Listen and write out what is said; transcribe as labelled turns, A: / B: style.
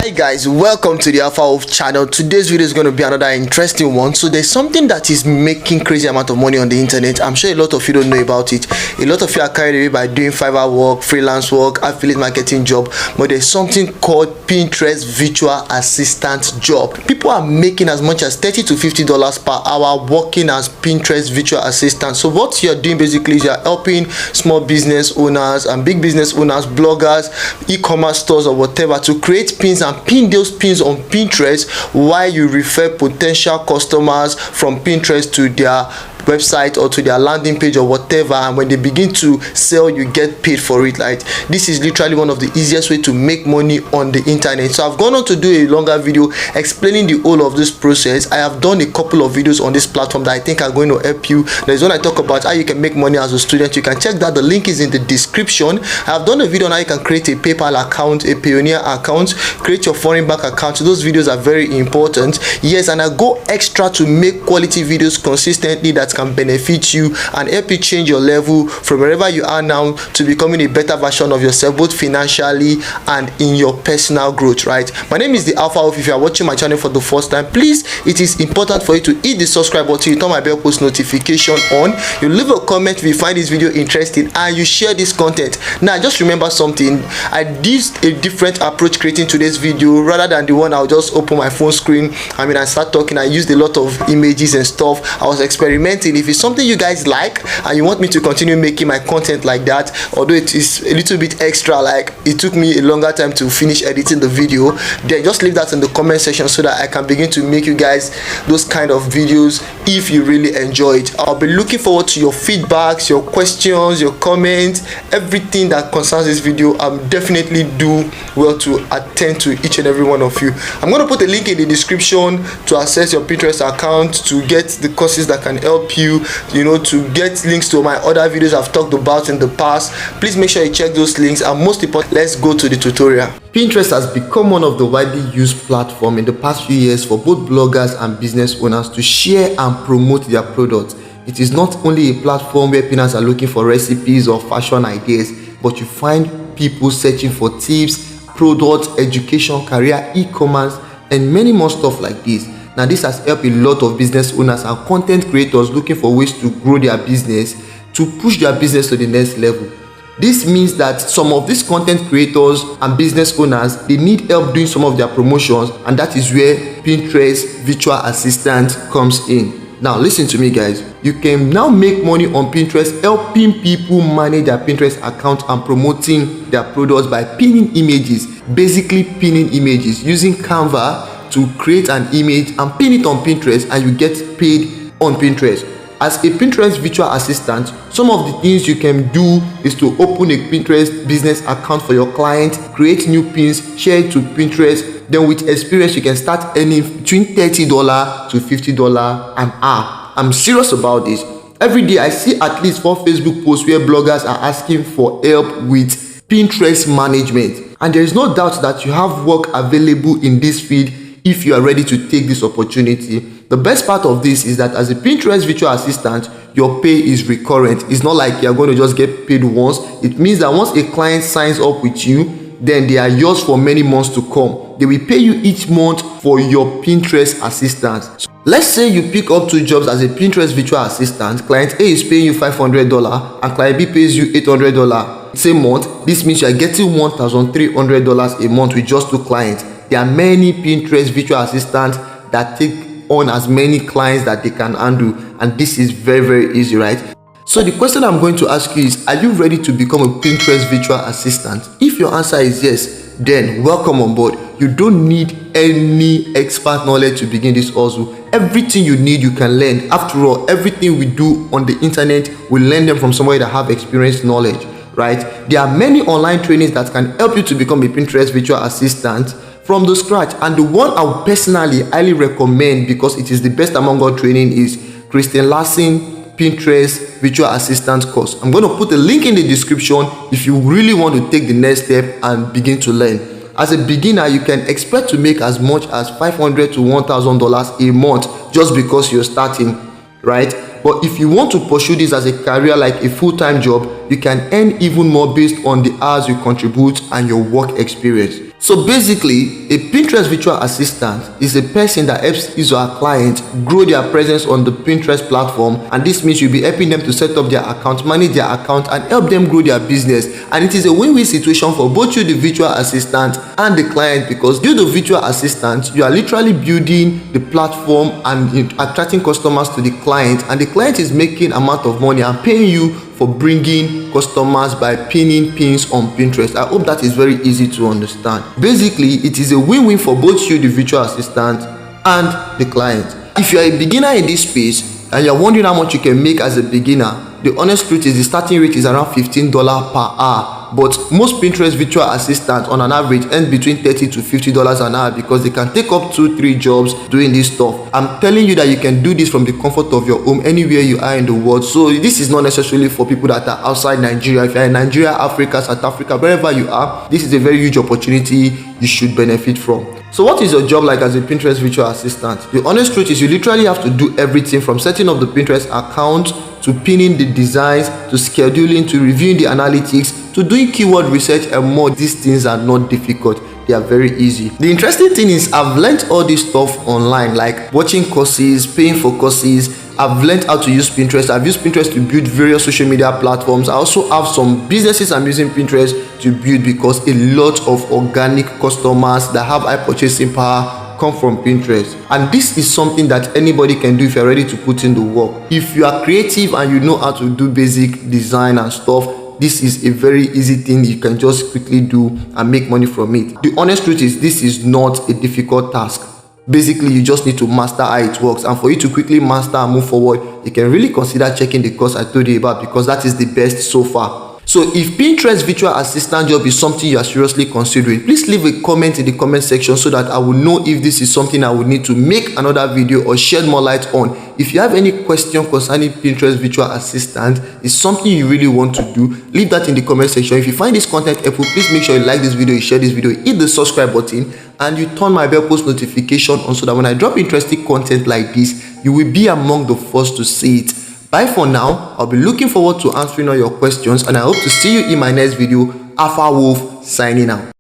A: Hi guys, welcome to the Alpha of channel. Today's video is going to be another interesting one. So there's something that is making crazy amount of money on the internet. I'm sure a lot of you don't know about it. A lot of you are carried away by doing Fiverr work, freelance work, affiliate marketing job, but there's something called Pinterest virtual assistant job. People are making as much as $30 to $50 per hour working as Pinterest virtual assistant. So what you're doing basically is you're helping small business owners and big business owners, bloggers, e-commerce stores or whatever to create pins and pin those pins on Pinterest while you refer potential customers from Pinterest to their website or to their landing page or whatever, and when they begin to sell you get paid for it. Like, this is literally one of the easiest way to make money on the internet. So I've gone on to do a longer video explaining the whole of this process. I have done a couple of videos on this platform that I think are going to help you. There's one I talk about how you can make money as a student. You can check that, the link is in the description. I have done a video on how you can create a PayPal account, a Payoneer account, create your foreign bank account. Those videos are very important, yes, and I go extra to make quality videos consistently that can benefit you and help you change your level from wherever you are now to becoming a better version of yourself, both financially and in your personal growth. Right, my name is the Alpha of. If you are watching my channel for the first time, please, it is important for you to hit the subscribe button, you turn my bell post notification on, you leave a comment if you find this video interesting, and you share this content. Now just remember something, I used a different approach creating today's video rather than the one I'll just open my phone screen and start talking. I used a lot of images and stuff. I was experimenting. If it's something you guys like and you want me to continue making my content like that, although it is a little bit extra, like it took me a longer time to finish editing the video, then just leave that in the comment section so that I can begin to make you guys those kind of videos if you really enjoy it. I'll be looking forward to your feedbacks, your questions, your comments, everything that concerns this video. I'm definitely do well to attend to each and every one of you. I'm going to put a link in the description to access your Pinterest account, to get the courses that can help you, to get links to my other videos I've talked about in the past. Please make sure you check those links, and most important, let's go to the tutorial. Pinterest has become one of the widely used platforms in the past few years for both bloggers and business owners to share and promote their products. It is not only a platform where pinners are looking for recipes or fashion ideas, but you find people searching for tips, products, education, career, e-commerce, and many more stuff like this. Now, this has helped a lot of business owners and content creators looking for ways to grow their business, to push their business to the next level. This means that some of these content creators and business owners, they need help doing some of their promotions, and that is where Pinterest virtual assistant comes in. Now listen to me guys, you can now make money on Pinterest helping people manage their Pinterest account and promoting their products by pinning images, basically pinning images using Canva to create an image and pin it on Pinterest, and you get paid on Pinterest. As a Pinterest virtual assistant, some of the things you can do is to open a Pinterest business account for your client, create new pins, share it to Pinterest. Then with experience, you can start earning between $30 to $50 an hour. I'm serious about this. Every day I see at least 4 Facebook posts where bloggers are asking for help with Pinterest management. And there is no doubt that you have work available in this field if you are ready to take this opportunity. The best part of this is that as a Pinterest virtual assistant, your pay is recurrent. It's not like you're going to just get paid once. It means that once a client signs up with you, then they are yours for many months to come. They will pay you each month for your Pinterest assistance. So let's say you pick up 2 jobs as a Pinterest virtual assistant. Client A is paying you $500 and client B pays you $800 same month. This means you are getting $1,300 a month with just 2 clients. There are many Pinterest virtual assistants that take on as many clients that they can handle, and this is very, very easy, right? So the question I'm going to ask you is, are you ready to become a Pinterest virtual assistant? If your answer is yes, then welcome on board. You don't need any expert knowledge to begin this hustle. Everything you need you can learn. After all, everything we do on the internet, we learn them from somebody that have experience knowledge, right? There are many online trainings that can help you to become a Pinterest virtual assistant from the scratch, and the one I would personally highly recommend because it is the best among all training is Christian Larson Pinterest virtual assistant course. I'm going to put a link in the description if you really want to take the next step and begin to learn. As a beginner, you can expect to make as much as $500 to $1,000 a month just because you're starting, right? But if you want to pursue this as a career, like a full-time job, you can earn even more based on the hours you contribute and your work experience. So basically, a Pinterest virtual assistant is a person that helps his or her client grow their presence on the Pinterest platform, and this means you'll be helping them to set up their account, manage their account, and help them grow their business. And it is a win-win situation for both you, the virtual assistant, and the client, because you, the virtual assistant, you are literally building the platform and attracting customers to the client, and the client is making amount of money and paying you for bringing customers by pinning pins on Pinterest. I hope that is very easy to understand. Basically, it is a win-win for both you, the virtual assistant, and the client. If you are a beginner in this space and you're wondering how much you can make as a beginner, the honest truth is the starting rate is around $15 per hour. But most Pinterest virtual assistants on an average earn between $30 to $50 an hour, because they can take up 2-3 jobs doing this stuff. I'm telling you that you can do this from the comfort of your home anywhere you are in the world. So this is not necessarily for people that are outside Nigeria. If you're in Nigeria, Africa, South Africa, wherever you are, this is a very huge opportunity you should benefit from. So what is your job like as a Pinterest virtual assistant? The honest truth is you literally have to do everything from setting up the Pinterest account, to pinning the designs, to scheduling, to reviewing the analytics, to doing keyword research and more. These things are not difficult. They are very easy. The interesting thing is I've learned all this stuff online, like watching courses, paying for courses. I've learned how to use Pinterest. I've used Pinterest to build various social media platforms. I also have some businesses I'm using Pinterest to build, because a lot of organic customers that have high purchasing power come from Pinterest. And this is something that anybody can do if you're ready to put in the work. If you are creative and you know how to do basic design and stuff, this is a very easy thing you can just quickly do and make money from it. The honest truth is this is not a difficult task. Basically, you just need to master how it works, and for you to quickly master and move forward, you can really consider checking the course I told you about, because that is the best so far. So if Pinterest virtual assistant job is something you are seriously considering, please leave a comment in the comment section so that I will know if this is something I would need to make another video or shed more light on. If you have any question concerning Pinterest virtual assistant, is something you really want to do, leave that in the comment section. If you find this content helpful, please make sure you like this video, you share this video, hit the subscribe button, and you turn my bell post notification on, so that when I drop interesting content like this, you will be among the first to see it. Bye for now. I'll be looking forward to answering all your questions, and I hope to see you in my next video. Alpha Wolf signing out.